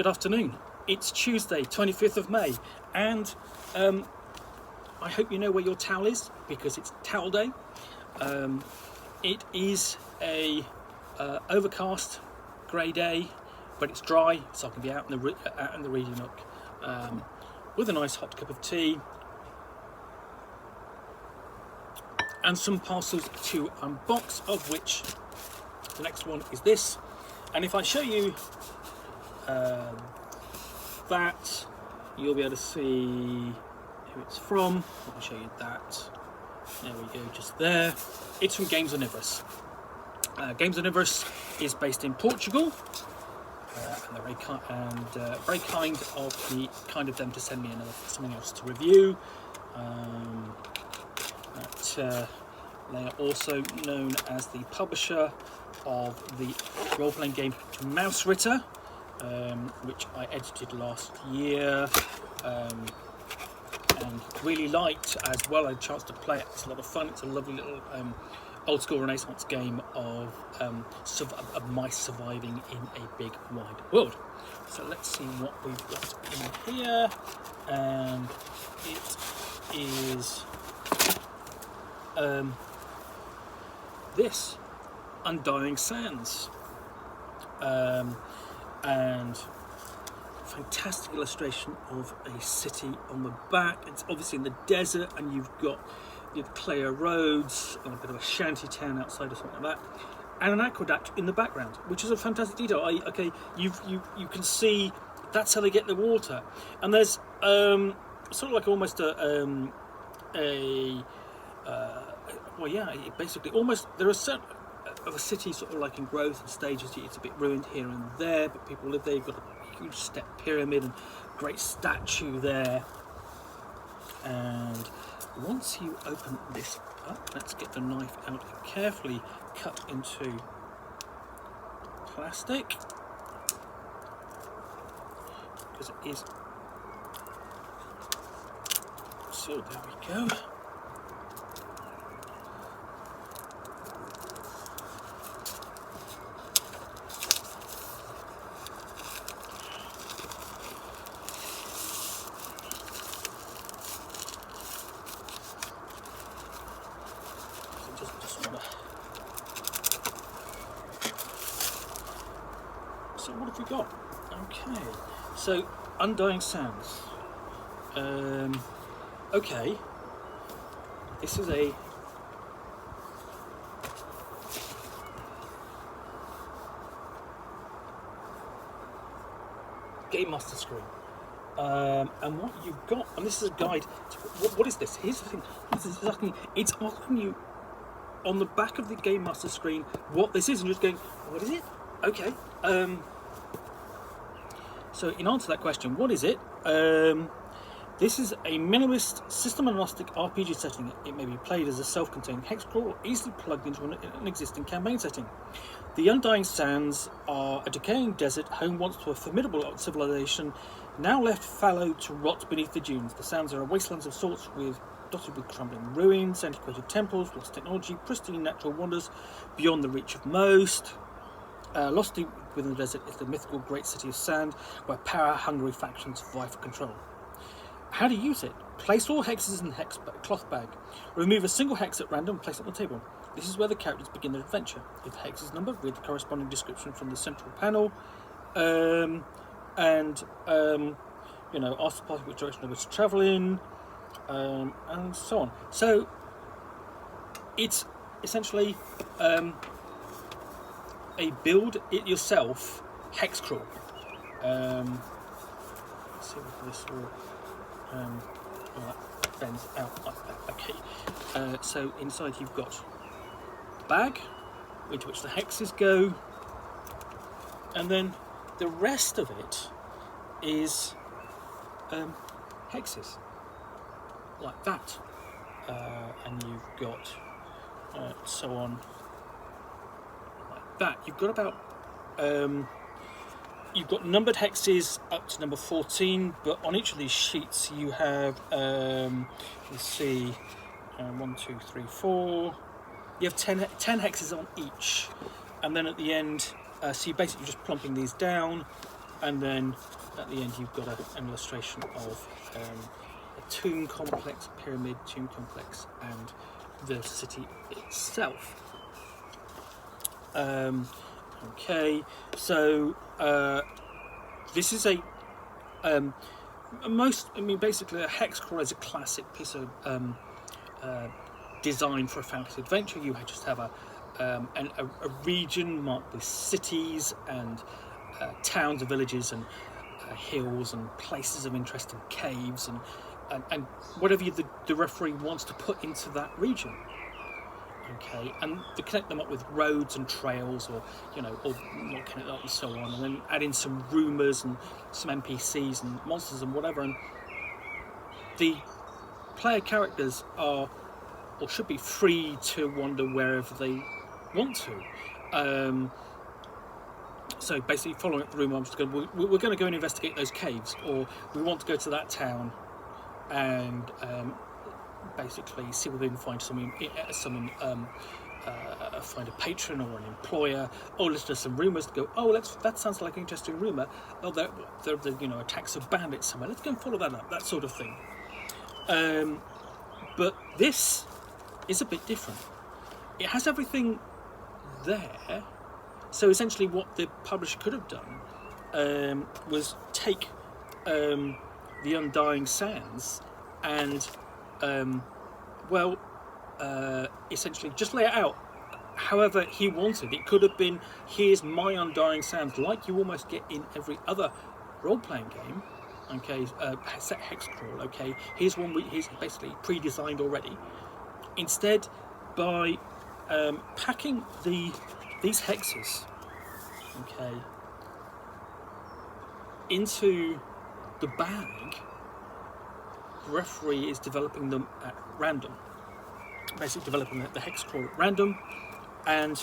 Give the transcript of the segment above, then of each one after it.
Good afternoon. It's Tuesday, 25th of May, and I hope you know where your towel is, because it's towel day. It is a overcast, grey day, but it's dry, so I can be out in the reading nook with a nice hot cup of tea and some parcels to unbox, of which the next one is this. And if I show you that, you'll be able to see who it's from. Let me show you that. There we go, just there. It's from Games Omnivorous. Games Omnivorous is based in Portugal, and they're very kind of them to send me something else to review. They are also known as the publisher of the role-playing game Mouse Ritter, which I edited last year and really liked as well. I had a chance to play it. It's a lot of fun. It's a lovely little old school Renaissance game of mice surviving in a big wide world. So let's see what we've got in here, and it is this Undying Sands, and fantastic illustration of a city on the back. It's obviously in the desert, and you've got clear roads and a bit of a shanty town outside or something like that, and an aqueduct in the background, which is a fantastic detail. You can see that's how they get the water, and there's sort of like almost basically almost, there are certain of a city sort of like in growth and stages. It's a bit ruined here and there, but people live there. You've got a huge step pyramid and great statue there. And once you open this up, let's get the knife out and carefully cut into plastic, because it is. So there we go. So what have we got? Okay, so Undying Sands. Okay, this is a Game Master screen, and what you've got, and this is a guide to, what is this? Here's the thing, it's asking you on the back of the Game Master screen what this is, and you're just going, what is it? Okay. So in answer to that question, what is it? This is a minimalist system-agnostic RPG setting. It may be played as a self-contained hex crawl or easily plugged into an existing campaign setting. The Undying Sands are a decaying desert home once to a formidable civilization, now left fallow to rot beneath the dunes. The Sands are a wasteland of sorts, dotted with crumbling ruins, antiquated temples, lost technology, pristine natural wonders beyond the reach of most. Lost deep within the desert is the mythical great city of sand, where power-hungry factions vie for control. How to use it? Place all hexes in the cloth bag. Remove a single hex at random and place it on the table. This is where the characters begin their adventure. If the hex is numbered, read the corresponding description from the central panel, ask the party which direction they wish to travel in, and so on. So it's essentially a build-it-yourself hex crawl. Let's see if this will. That bends out like that. Okay. So inside you've got the bag into which the hexes go, and then the rest of it is hexes like that, and you've got so on like that. You've got about you've got numbered hexes up to number 14, but on each of these sheets you have, let's see, 1, 2, 3, 4. You have 10 hexes on each, and then at the end, so you're basically just plumping these down, and then at the end you've got an illustration of a tomb complex, pyramid, tomb complex, and the city itself. Okay, so this is basically a hex crawl is a classic piece of design for a fantasy adventure. You just have a region marked with cities and towns and villages and hills and places of interest and caves and whatever the referee wants to put into that region. Okay, and to connect them up with roads and trails, or not connect them up and so on, and then add in some rumours and some NPCs and monsters and whatever. And the player characters are, or should be, free to wander wherever they want to. So basically, following up the rumour, we're going to go and investigate those caves, or we want to go to that town and basically see whether we can find find a patron or an employer. Oh, let's do some rumours to go. Oh, that sounds like an interesting rumour. Oh, there attacks of bandits somewhere. Let's go and follow that up. That sort of thing. But this is a bit different. It has everything there. So essentially, what the publisher could have done was take the Undying Sands and essentially just lay it out however he wanted. It could have been, here's my Undying Sands, like you almost get in every other role-playing game. Okay, set hex crawl. Okay, here's basically pre-designed already. Instead, by packing these hexes, okay, into the bag, the referee is developing them at random. Basically developing the hex crawl at random, and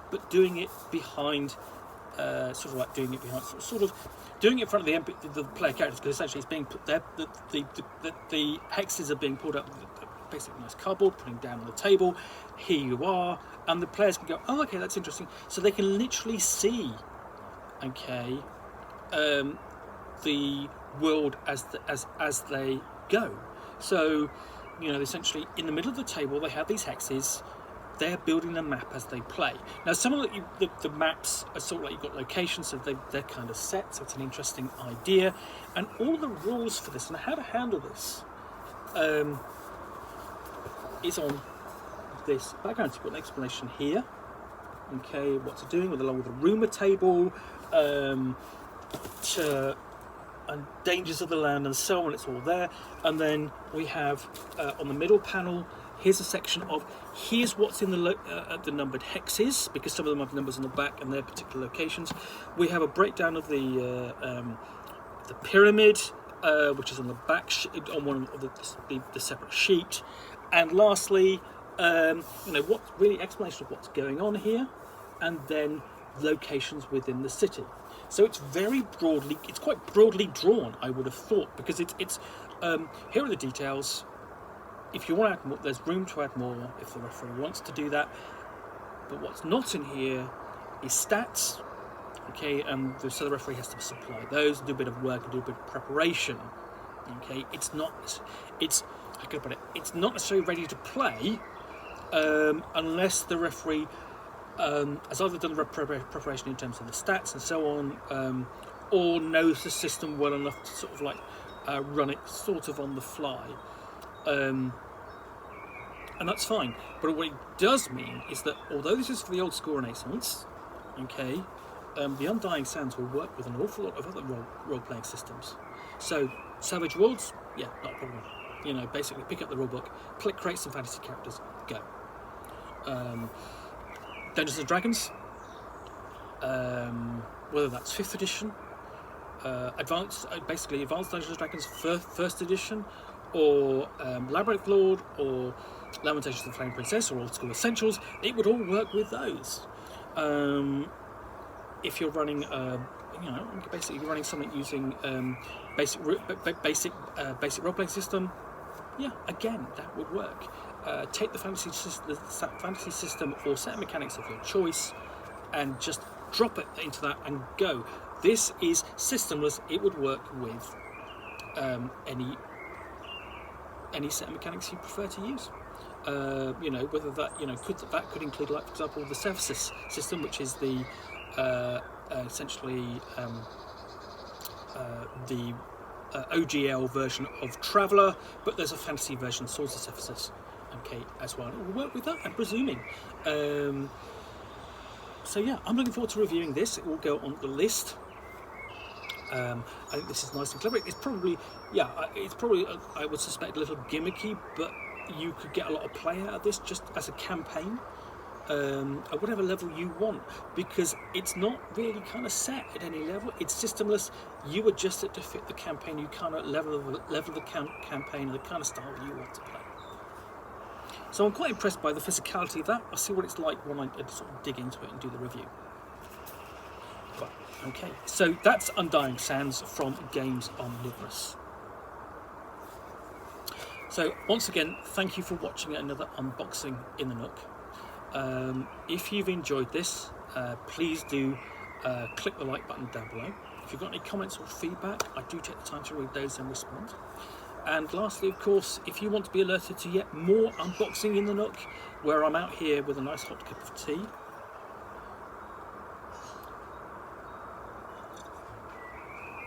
but doing it behind, doing it in front of the player characters, because essentially it's being put there. The hexes are being pulled up, basically nice cardboard, putting down on the table. Here you are, and the players can go, oh, okay, that's interesting. So they can literally see, okay, the world as they go. So, essentially in the middle of the table they have these hexes. They're building the map as they play. Now, some of the maps are sort of like, you've got locations, so they're kind of set, so it's an interesting idea. And all the rules for this and how to handle this is on this background. So you've got an explanation here, okay, what to do along with the rumour table, and dangers of the land and so on. It's all there. And then we have on the middle panel, here's a section of here's what's in the numbered hexes, because some of them have numbers on the back and their particular locations. We have a breakdown of the pyramid, which is on the back on one of the separate sheet. And lastly, what really explanation of what's going on here, and then locations within the city. So it's it's quite broadly drawn, I would have thought, because it's here are the details. If you want to add more, there's room to add more if the referee wants to do that. But what's not in here is stats, okay, so the referee has to supply those, do a bit of work, and do a bit of preparation. Okay, it's not necessarily ready to play unless the referee has either done the preparation in terms of the stats and so on, or knows the system well enough to sort of run it sort of on the fly. And that's fine. But what it does mean is that although this is for the old school Renaissance, okay, the Undying Sands will work with an awful lot of other role-playing systems. So Savage Worlds, yeah, not a problem. Basically pick up the rulebook, create some fantasy characters, go. Dungeons and Dragons, whether that's 5th edition, advanced Dungeons and Dragons 1st edition, or Labyrinth Lord, or Lamentations of the Flame Princess, or Old School Essentials, it would all work with those. If you're running, basically you're running something using basic role-playing system, yeah, again, that would work. Take the fantasy system or set of mechanics of your choice, and just drop it into that and go. This is systemless. It would work with any set of mechanics you prefer to use. Whether that could include, like, for example, the Synthesis system, which is the essentially the OGL version of Traveller, but there's a fantasy version, Swords of Synthesis, okay, as well. It will work with that, I'm presuming. So yeah, I'm looking forward to reviewing this. It will go on the list. I think this is nice and clever. It's probably, I would suspect, a little gimmicky, but you could get a lot of play out of this just as a campaign, at whatever level you want, because it's not really kind of set at any level. It's systemless. You adjust it to fit the campaign. You kind of level the campaign and the kind of style you want to play. So I'm quite impressed by the physicality of that. I'll see what it's like when I sort of dig into it and do the review. But, okay, so that's Undying Sands from Games Omnivorous. So once again, thank you for watching another unboxing in the Nook. If you've enjoyed this, please do click the like button down below. If you've got any comments or feedback, I do take the time to read those and respond. And lastly, of course, if you want to be alerted to yet more unboxing in the Nook, where I'm out here with a nice hot cup of tea,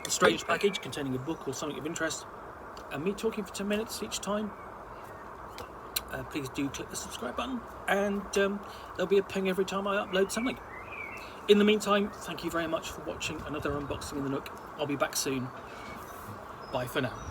a strange package containing a book or something of interest, and me talking for 10 minutes each time, please do click the subscribe button, and there'll be a ping every time I upload something. In the meantime, thank you very much for watching another unboxing in the Nook. I'll be back soon. Bye for now.